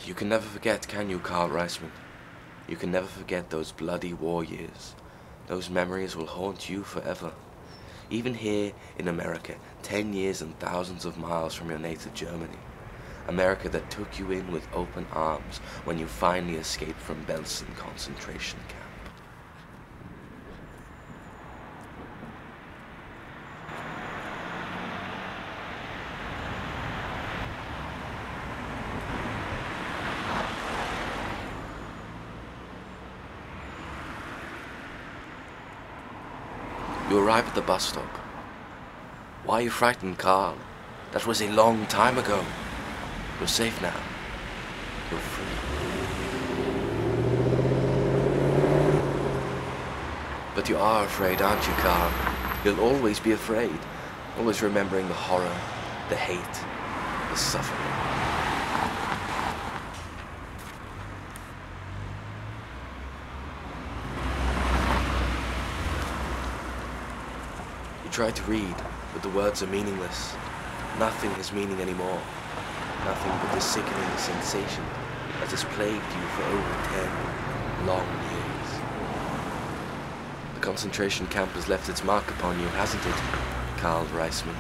You can never forget, can you, Carl Reissman? You can never forget those bloody war years. Those memories will haunt you forever. Even here in America, 10 years and thousands of miles from your native Germany. America that took you in with open arms when you finally escaped from Belsen concentration camp. You arrive at the bus stop. Why are you frightened, Carl? That was a long time ago. You're safe now. You're free. But you are afraid, aren't you, Carl? You'll always be afraid. Always remembering the horror, the hate, the suffering. Try to read, but the words are meaningless. Nothing has meaning anymore. Nothing but the sickening sensation that has plagued you for over 10 long years. The concentration camp has left its mark upon you, hasn't it, Carl Reissman?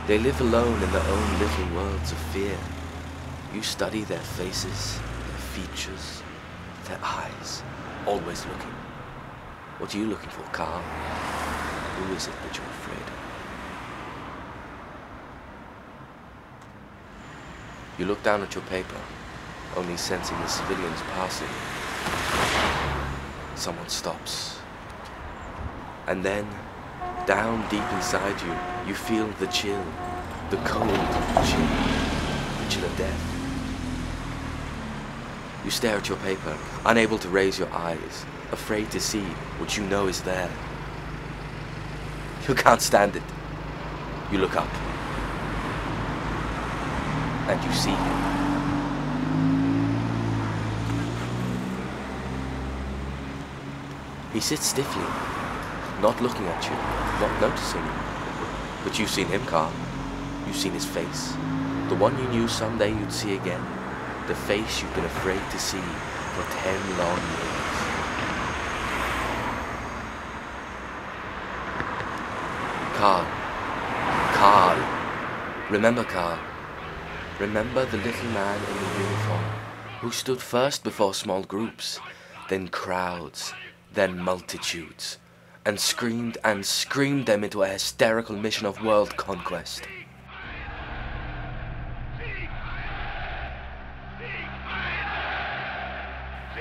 They live alone in their own little worlds of fear. You study their faces, their features, their eyes, always looking. What are you looking for, Carl? Who is it that you're afraid of? You look down at your paper, only sensing the civilians passing. Someone stops. And then, down deep inside you, you feel the chill, the cold chill, the chill of death. You stare at your paper, unable to raise your eyes, afraid to see what you know is there. You can't stand it. You look up, and you see him. He sits stiffly, not looking at you, not noticing you. But you've seen him, Carl. You've seen his face. The one you knew someday you'd see again. The face you've been afraid to see for 10 long years. Carl. Carl. Remember, Carl. Remember the little man in the uniform who stood first before small groups, then crowds, then multitudes, and screamed them into a hysterical mission of world conquest.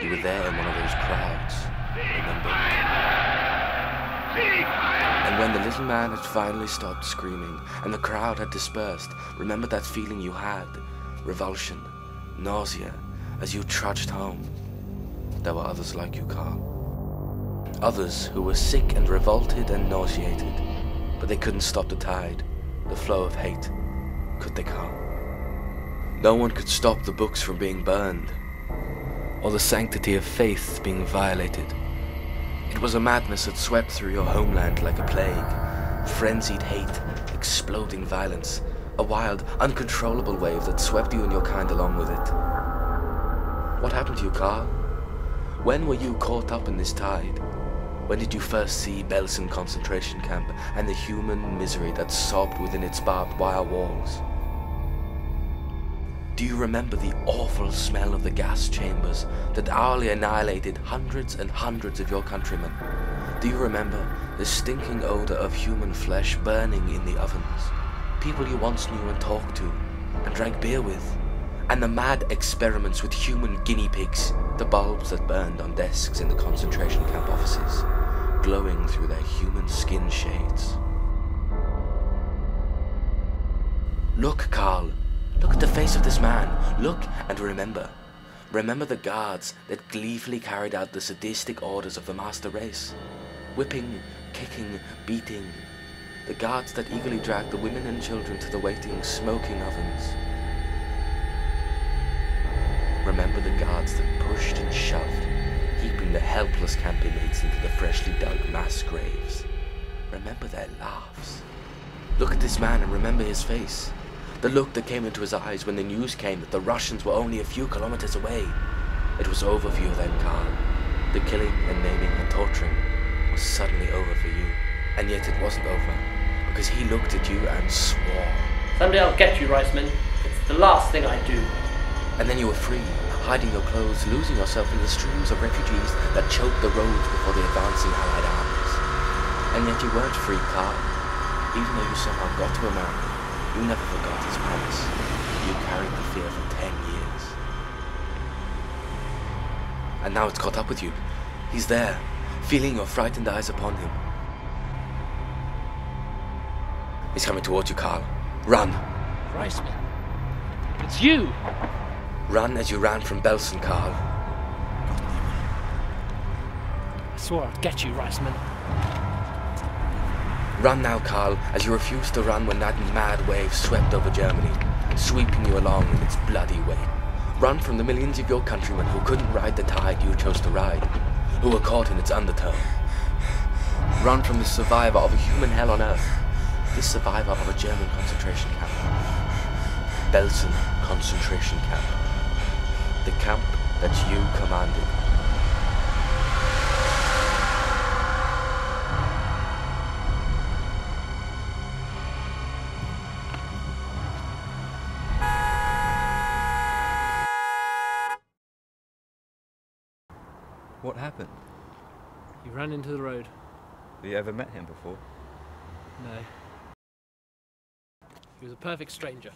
You were there in one of those crowds, remember? And when the little man had finally stopped screaming and the crowd had dispersed, remember that feeling you had? Revulsion, nausea, as you trudged home. There were others like you, Carl. Others who were sick and revolted and nauseated, but they couldn't stop the tide, the flow of hate, could they, Carl? No one could stop the books from being burned, or the sanctity of faith being violated. It was a madness that swept through your homeland like a plague, frenzied hate, exploding violence, a wild, uncontrollable wave that swept you and your kind along with it. What happened to you, Carl? When were you caught up in this tide? When did you first see Belsen concentration camp and the human misery that sobbed within its barbed wire walls? Do you remember the awful smell of the gas chambers that hourly annihilated hundreds and hundreds of your countrymen? Do you remember the stinking odor of human flesh burning in the ovens? People you once knew and talked to and drank beer with? And the mad experiments with human guinea pigs, the bulbs that burned on desks in the concentration camp offices, glowing through their human skin shades. Look, Carl. Look at the face of this man. Look and remember. Remember the guards that gleefully carried out the sadistic orders of the master race. Whipping, kicking, beating. The guards that eagerly dragged the women and children to the waiting, smoking ovens. Remember the guards that pushed and shoved, heaping the helpless campmates into the freshly dug mass graves. Remember their laughs. Look at this man and remember his face. The look that came into his eyes when the news came that the Russians were only a few kilometers away. It was over for you then, Karl. The killing and maiming and torturing was suddenly over for you. And yet it wasn't over, because he looked at you and swore. Someday I'll get you, Reissman. It's the last thing I do. And then you were free, hiding your clothes, losing yourself in the streams of refugees that choked the roads before the advancing Allied armies. And yet you weren't free, Karl. Even though you somehow got to America, you never forgot his promise. You carried the fear for 10 years. And now it's caught up with you. He's there, feeling your frightened eyes upon him. He's coming towards you, Karl. Run! Reissman, it's you! Run as you ran from Belsen, Karl. I swore I'd get you, Reissman. Run now, Karl, as you refused to run when that mad wave swept over Germany, sweeping you along in its bloody weight. Run from the millions of your countrymen who couldn't ride the tide you chose to ride, who were caught in its undertow. Run from the survivor of a human hell on earth, this survivor of a German concentration camp. Belsen concentration camp. The camp that you commanded. What happened? He ran into the road. Have you ever met him before? No. He was a perfect stranger.